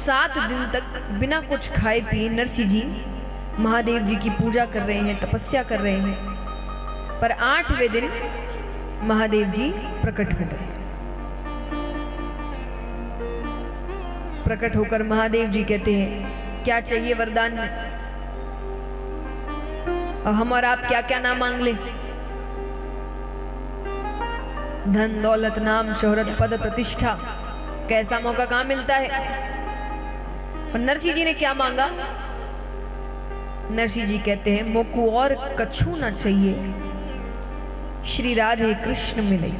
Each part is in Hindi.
7 दिन तक बिना कुछ खाए पिए नरसी जी महादेव जी की पूजा कर रहे हैं, तपस्या कर रहे हैं। पर 8वें दिन महादेव जी प्रकट हो गए। प्रकट होकर महादेव जी कहते हैं क्या चाहिए वरदान में, और हम और आप क्या क्या नाम मांग लें। धन दौलत नाम शोहरत पद प्रतिष्ठा, कैसा मौका कहां मिलता है। और नरसी जी ने क्या मांगा। नरसी जी कहते हैं मोकू और कछु ना चाहिए, श्री राधे कृष्ण मिले।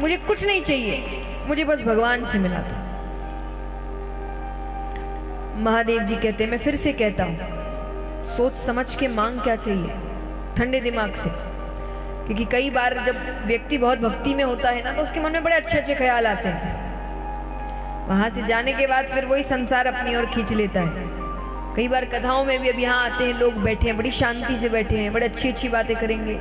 मुझे कुछ नहीं चाहिए, मुझे बस भगवान से मिला था। महादेव जी कहते हैं मैं फिर से कहता हूं, सोच समझ के मांग क्या चाहिए, ठंडे दिमाग से। क्योंकि कई बार जब व्यक्ति बहुत भक्ति में होता है ना, तो उसके मन में बड़े अच्छे अच्छे ख्याल आते हैं। वहां से जाने के बाद फिर वही संसार अपनी ओर खींच लेता है। कई बार कथाओं में भी अब यहाँ आते हैं लोग, बैठे हैं बड़ी शांति से बैठे हैं, बड़े अच्छी अच्छी बातें करेंगे।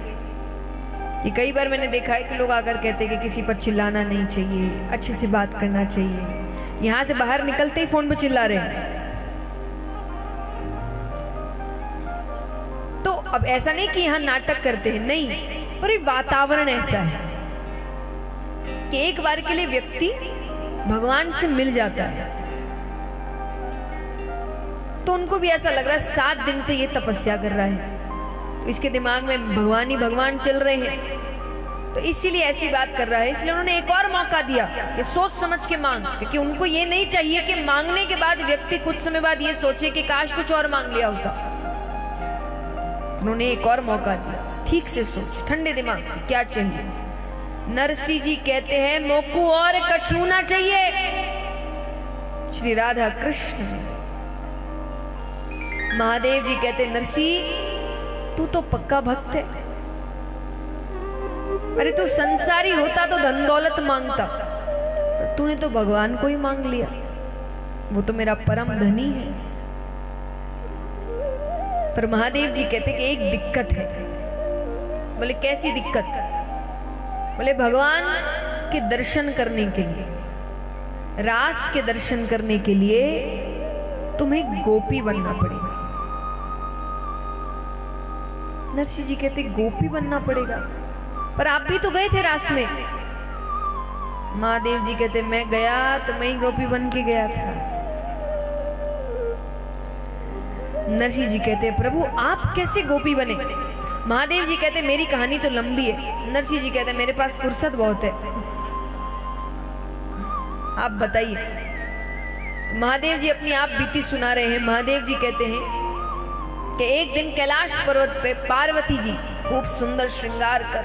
कि कई बार मैंने देखा है कि लोग आकर कहते हैं कि किसी पर चिल्लाना नहीं चाहिए, अच्छे से बात करना चाहिए। यहाँ से बाहर निकलते ही फोन पे चिल्ला रहे हैं। तो अब ऐसा नहीं कि यहाँ नाटक करते हैं, नहीं, पर वातावरण ऐसा है कि एक बार के लिए व्यक्ति भगवान से मिल जाता है, तो उनको भी ऐसा लग रहा है 7 दिन से ये तपस्या कर रहा है, तो इसके दिमाग में भगवान ही भगवान चल रहे हैं, तो इसीलिए ऐसी बात कर रहा है। इसलिए उन्होंने एक और मौका दिया कि सोच समझ के मांग, क्योंकि उनको ये नहीं चाहिए कि मांगने के बाद व्यक्ति कुछ समय बाद ये सोचे कि काश कुछ और मांग लिया होता। उन्होंने एक और मौका दिया, ठीक से सोच, ठंडे दिमाग से क्या चाहिए। नरसी जी कहते हैं मोकू और कछु ना चाहिए, श्री राधा कृष्ण। महादेव जी कहते नरसी तू तो पक्का भक्त है, अरे तू संसारी होता तो धन दौलत मांगता, तूने तो भगवान को ही मांग लिया, वो तो मेरा परम धनी है। पर महादेव जी कहते कि एक दिक्कत है। बोले कैसी दिक्कत। बोले भगवान के दर्शन करने के लिए, रास के दर्शन करने के लिए तुम्हें गोपी बनना पड़ेगा। नरसी जी कहते गोपी बनना पड़ेगा, पर आप भी तो गए थे रास में। महादेव जी कहते मैं गया तो मैं ही गोपी बन के गया था। नरसी जी कहते प्रभु आप कैसे गोपी बने। महादेव जी कहते मेरी कहानी तो लंबी है। नरसी जी कहते मेरे पास फुर्सत बहुत है, आप बताइए। महादेव जी अपनी आप बीती सुना रहे हैं। महादेव जी कहते हैं कि एक दिन कैलाश पर्वत पे पार्वती जी खूब सुंदर श्रृंगार कर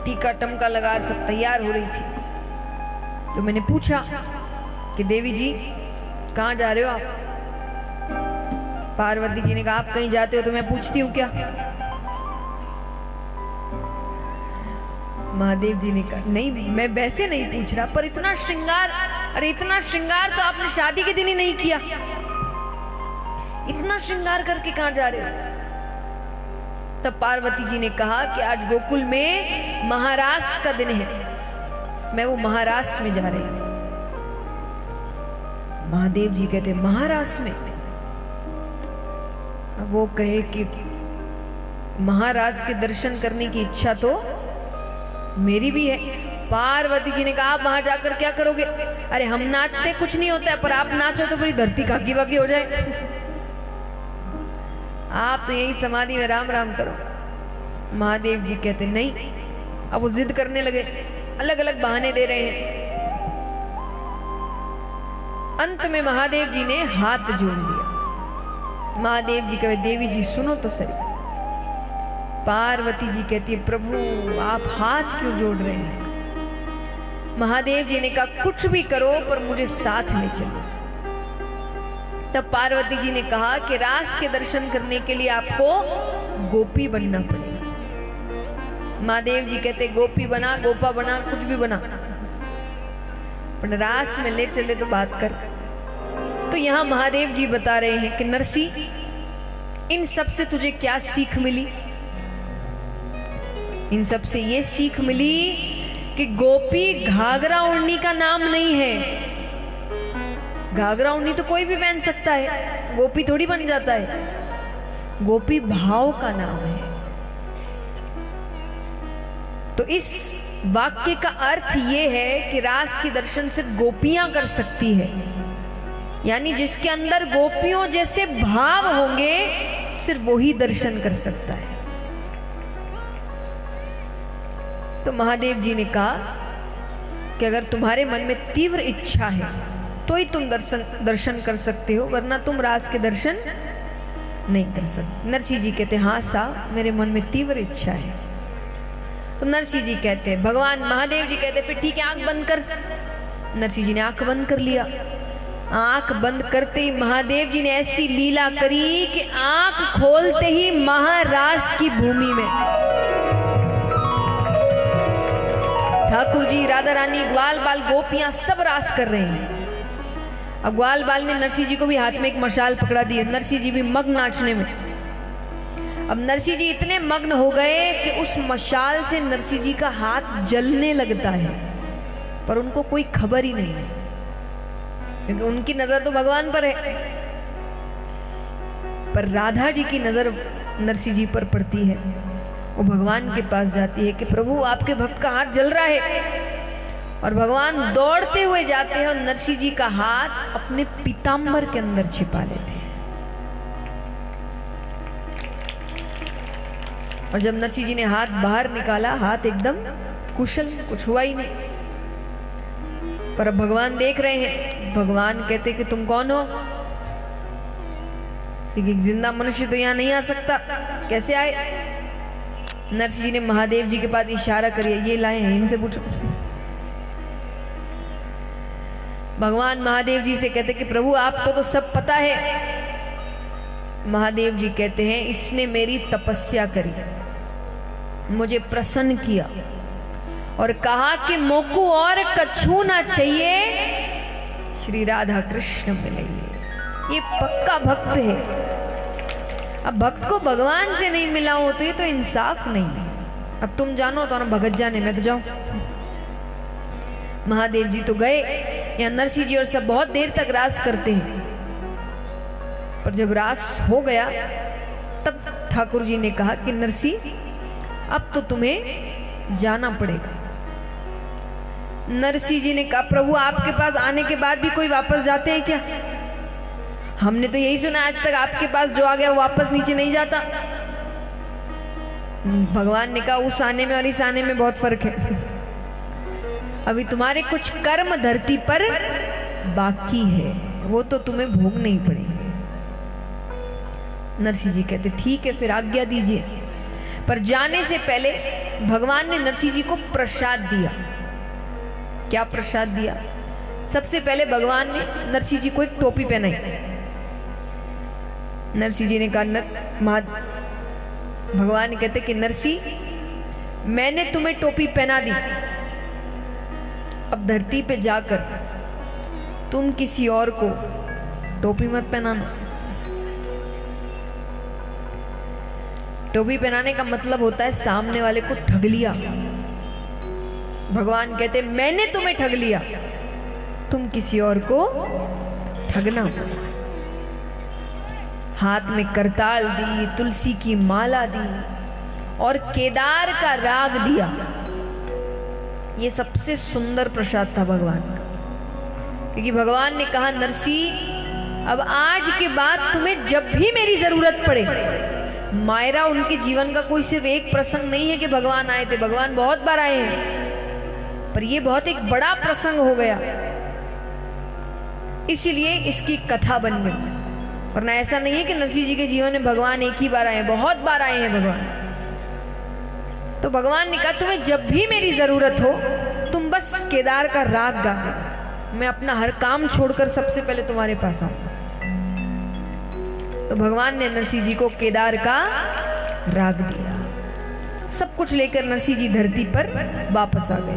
टीका टमका लगा सब तैयार हो रही थी। तो मैंने पूछा कि देवी जी कहाँ जा रहे हो आप। पार्वती जी ने कहा आप कहीं जाते हो तो मैं पूछती हूँ क्या। महादेव जी ने कहा नहीं मैं वैसे नहीं पूछ रहा, पर इतना श्रृंगार, अरे इतना श्रृंगार तो आपने शादी के दिन ही नहीं किया, इतना श्रृंगार करके कहां जा रहे हो। तब पार्वती जी ने कहा कि आज गोकुल में महारास का दिन है, मैं वो महारास में जा रही हूं। महादेव जी कहते महारास में। अब वो कहे कि महाराज के दर्शन करने की इच्छा तो मेरी भी है। पार्वती जी ने कहा आप वहां जाकर क्या करोगे। अरे हम नाचते कुछ नहीं होता है, पर आप नाचो तो पूरी धरती खाकी बाकी हो जाए। आप तो यही समाधि में राम राम करो। महादेव जी कहते नहीं। अब वो जिद करने लगे, अलग अलग बहाने दे रहे हैं। अंत में महादेव जी ने हाथ जोड़ लिया। महादेव जी कहे देवी जी सुनो तो सही। पार्वती जी कहती है प्रभु आप हाथ क्यों जोड़ रहे हैं। महादेव जी ने कहा कुछ भी करो पर मुझे साथ ले चलो। तब पार्वती जी ने कहा कि रास के दर्शन करने के लिए आपको गोपी बनना पड़ेगा। महादेव जी कहते गोपी बना, गोपा बना, कुछ भी बना, पर रास में ले चले तो बात कर। तो यहां महादेव जी बता रहे हैं कि नरसी इन सब से तुझे क्या सीख मिली। इन सब से ये सीख मिली कि कि गोपी घाघरा ओढ़नी का नाम नहीं है। घाघरा ओढ़नी तो कोई भी पहन सकता है, गोपी थोड़ी बन जाता है। गोपी भाव का नाम है। तो इस वाक्य का अर्थ ये है कि रास के दर्शन सिर्फ गोपियां कर सकती है, यानी जिसके अंदर गोपियों जैसे भाव होंगे सिर्फ वही दर्शन कर सकता है। तो महादेव जी ने कहा कि अगर तुम्हारे मन में तीव्र इच्छा है तो ही तुम दर्शन कर सकते हो, वरना तुम रास के दर्शन नहीं कर सकते। नरसिंह जी कहते हाँ साहब, मेरे मन में तीव्र इच्छा है। तो नरसिंह जी कहते हैं, भगवान महादेव जी कहते फिर ठीक है आंख बंद कर। नरसिंह जी ने आंख बंद कर लिया। आंख बंद करते ही महादेव जी ने ऐसी लीला करी कि आंख खोलते ही महारास की भूमि में ठाकुर जी, राधा रानी, ग्वाल बाल, गोपियां सब रास कर रहे हैं। अब ग्वाल बाल ने नरसिंह जी को भी हाथ में एक मशाल पकड़ा दी। नरसिंह जी भी मग्न नाचने में। अब नरसिंह जी इतने मग्न हो गए कि उस मशाल से नरसिंह जी का हाथ जलने लगता है, पर उनको कोई खबर ही नहीं है, क्योंकि उनकी नजर तो भगवान पर है। पर राधा जी की नजर नरसिंह जी पर पड़ती है। वो भगवान के पास जाती है कि प्रभु आपके भक्त का हाथ जल रहा है। और भगवान दौड़ते हुए जाते हैं और नरसिंह जी का हाथ अपने पीतांबर के अंदर छिपा लेते हैं। और जब नरसिंह जी ने हाथ बाहर निकाला, हाथ एकदम कुशल, कुछ हुआ ही नहीं। पर अब भगवान देख रहे हैं। भगवान कहते कि तुम कौन हो? क्योंकि जिंदा मनुष्य तो यहाँ नहीं आ सकता, कैसे आए? नरसिंह जी ने महादेव जी के पास इशारा करिए, ये लाए हैं, इनसे पूछो। भगवान महादेव जी से कहते कि प्रभु आपको तो सब पता है। महादेव जी कहते हैं इसने मेरी तपस्या करी, मुझे प्रसन्न किया और कहा कि मोको और कछु ना चाहिए, श्री राधा कृष्ण मिलेंगे। ये पक्का भक्त है। अब भक्त को भगवान से नहीं मिला हो तो ये तो इंसाफ नहीं है। अब तुम जानो तो ना भगत जाने, मैं तो जाऊं। महादेव जी तो गए। यहाँ नरसिंह जी और सब बहुत देर तक रास करते हैं। पर जब रास हो गया तब ठाकुर जी ने कहा कि नरसिंह अब तो तुम्हें जाना पड़ेगा। नरसिंह जी ने कहा प्रभु आपके पास आने के बाद भी कोई वापस जाते हैं क्या? हमने तो यही सुना आज तक आपके पास जो आ गया वो वापस नीचे नहीं जाता। भगवान ने कहा उस आने में और इस आने में बहुत फर्क है। अभी तुम्हारे कुछ कर्म धरती पर बाकी है, वो तो तुम्हें भोगने ही पड़ेंगे। नरसिंह जी कहते ठीक है फिर आज्ञा दीजिए। पर जाने से पहले भगवान ने नरसिंह जी को प्रसाद दिया। क्या प्रसाद दिया? सबसे पहले भगवान ने नरसिंह जी को एक टोपी पहनाई। नरसिंह जी ने कहा भगवान कहते कि नरसिंह मैंने तुम्हें टोपी पहना दी, अब धरती पे जाकर तुम किसी और को टोपी मत पहनाना। टोपी पहनाने का मतलब होता है सामने वाले को ठग लिया। भगवान कहते मैंने तुम्हें ठग लिया, तुम किसी और को ठगना मत। हाथ में करताल दी, तुलसी की माला दी और केदार का राग दिया। ये सबसे सुंदर प्रसाद था भगवान का, क्योंकि भगवान ने कहा नरसिंह अब आज के बाद तुम्हें जब भी मेरी जरूरत पड़े। मायरा उनके जीवन का कोई सिर्फ एक प्रसंग नहीं है कि भगवान आए थे, भगवान बहुत बार आए हैं, पर यह बहुत एक बड़ा प्रसंग हो गया, इसीलिए इसकी कथा बन गई। वरना ऐसा नहीं है कि नरसिंह जी के जीवन में भगवान एक ही बार आए, बहुत बार आए हैं भगवान। तो भगवान ने कहा तुम्हें जब भी मेरी जरूरत हो तुम बस केदार का राग गा दे, मैं अपना हर काम छोड़कर सबसे पहले तुम्हारे पास आऊं। तो भगवान ने नरसिंह जी को केदार का राग दिया। सब कुछ लेकर नरसिंह जी धरती पर वापस आ गए।